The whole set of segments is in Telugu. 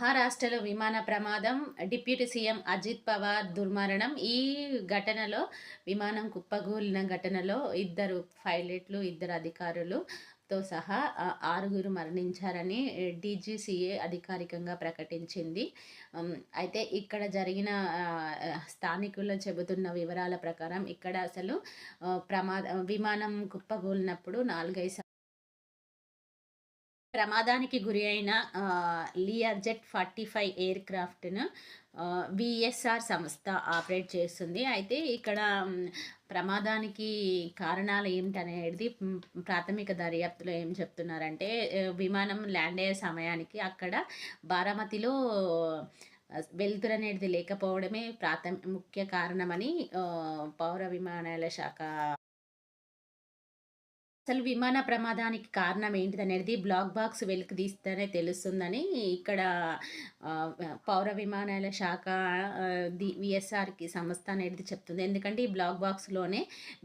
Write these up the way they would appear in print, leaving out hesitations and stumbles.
మహారాష్ట్రలో విమాన ప్రమాదం, డిప్యూటీ సీఎం అజిత్ పవార్ దుర్మరణం. ఈ ఘటనలో విమానం కుప్పగూలిన ఘటనలో ఇద్దరు పైలట్లు, ఇద్దరు అధికారులుతో సహా ఆరుగురు మరణించారని డీజీసీఏ అధికారికంగా ప్రకటించింది. అయితే ఇక్కడ జరిగిన స్థానికులు చెబుతున్న వివరాల ప్రకారం ఇక్కడ అసలు విమానం కుప్పగూలినప్పుడు 4, 5 ప్రమాదానికి గురి అయిన లియర్జెట్ 45 ఎయిర్ క్రాఫ్ట్‌ను వీఎస్ఆర్ సంస్థ ఆపరేట్ చేస్తుంది. అయితే ఇక్కడ ప్రమాదానికి కారణాలు ఏమిటనేది ప్రాథమిక దర్యాప్తులో ఏం చెప్తున్నారంటే విమానం ల్యాండ్ అయ్యే సమయానికి అక్కడ బారామతిలో వెలుతురనేది లేకపోవడమే ముఖ్య కారణమని పౌర విమానయాల శాఖ అసలు విమాన ప్రమాదానికి కారణం ఏంటిదనేది బ్లాక్ బాక్స్ వెలికి తీస్తేనే తెలుస్తుందని ఇక్కడ పౌర విమానాల శాఖ విఎస్ఆర్కి సంస్థ అనేది చెప్తుంది. ఎందుకంటే ఈ బ్లాక్ బాక్స్లోనే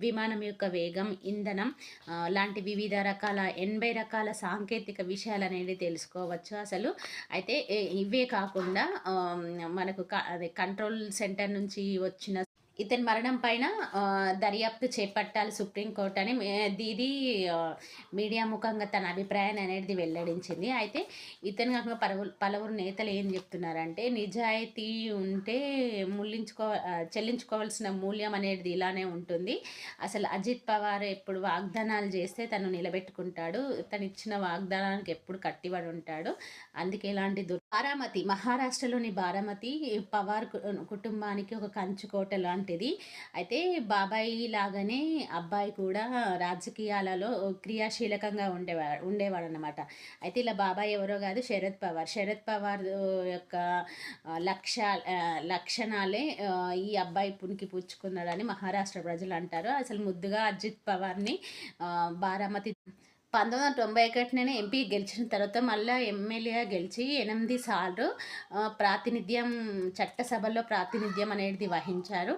విమానం యొక్క వేగం, ఇంధనం లాంటి వివిధ రకాల 80 రకాల సాంకేతిక విషయాలు అనేది తెలుసుకోవచ్చు అసలు. అయితే ఇవే కాకుండా మనకు అదే కంట్రోల్ సెంటర్ నుంచి వచ్చిన ఇతని మరణం పైన దర్యాప్తు చేపట్టాలి సుప్రీంకోర్టు అని ఇది మీడియా ముఖంగా తన అభిప్రాయాన్ని అనేది వెల్లడించింది. అయితే ఇతను కాకుండా పలువురు నేతలు ఏం చెప్తున్నారంటే నిజాయితీ ఉంటే చెల్లించుకోవాల్సిన మూల్యం అనేది ఇలానే ఉంటుంది. అసలు అజిత్ పవార్ ఎప్పుడు వాగ్దానాలు చేస్తే తను నిలబెట్టుకుంటాడు, తను ఇచ్చిన వాగ్దానానికి ఎప్పుడు కట్టిబడి ఉంటాడు. అందుకే ఇలాంటి బారామతి, మహారాష్ట్రలోని బారామతి పవార్ కుటుంబానికి ఒక కంచుకోట లాంటిది. అయితే బాబాయి లాగానే అబ్బాయి కూడా రాజకీయాలలో క్రియాశీలకంగా ఉండేవాడు అన్నమాట. అయితే ఇలా బాబాయ్ ఎవరో కాదు, శరద్ పవార్. శరద్ పవార్ యొక్క లక్షణాలే ఈ అబ్బాయి పునికి పుచ్చుకున్నాడని మహారాష్ట్ర ప్రజలు అంటారు. అసలు ముద్దుగా అజిత్ పవార్ని బారామతి 1991 ఎంపీ గెలిచిన తర్వాత మళ్ళీ ఎమ్మెల్యేగా గెలిచి 8 సార్లు చట్టసభలో ప్రాతినిధ్యం అనేది వహించారు.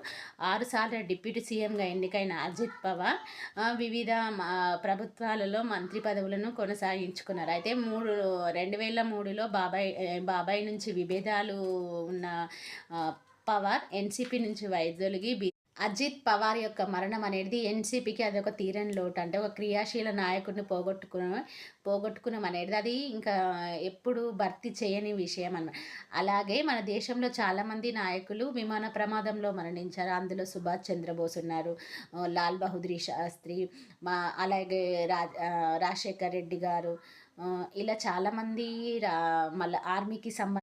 6 సార్లు డిప్యూటీ సీఎంగా ఎన్నికైన అజిత్ పవార్ వివిధ ప్రభుత్వాలలో మంత్రి పదవులను కొనసాగించుకున్నారు. అయితే 2003లో బాబాయ్ నుంచి విభేదాలు ఉన్న పవార్ ఎన్సీపీ నుంచి వైదొలిగి అజిత్ పవార్ యొక్క మరణం అనేది ఎన్సీపీకి అదొక తీరని లోటు. అంటే ఒక క్రియాశీల నాయకుడిని పోగొట్టుకున్నాం అనేది అది ఇంకా ఎప్పుడు భర్తీ చేయని విషయం అన్నమాట. అలాగే మన దేశంలో చాలామంది నాయకులు విమాన ప్రమాదంలో మరణించారు. అందులో సుభాష్ చంద్రబోస్ ఉన్నారు, లాల్ బహదూర్ శాస్త్రి, అలాగే రాజశేఖర్ రెడ్డి గారు, ఇలా చాలామంది మళ్ళీ ఆర్మీకి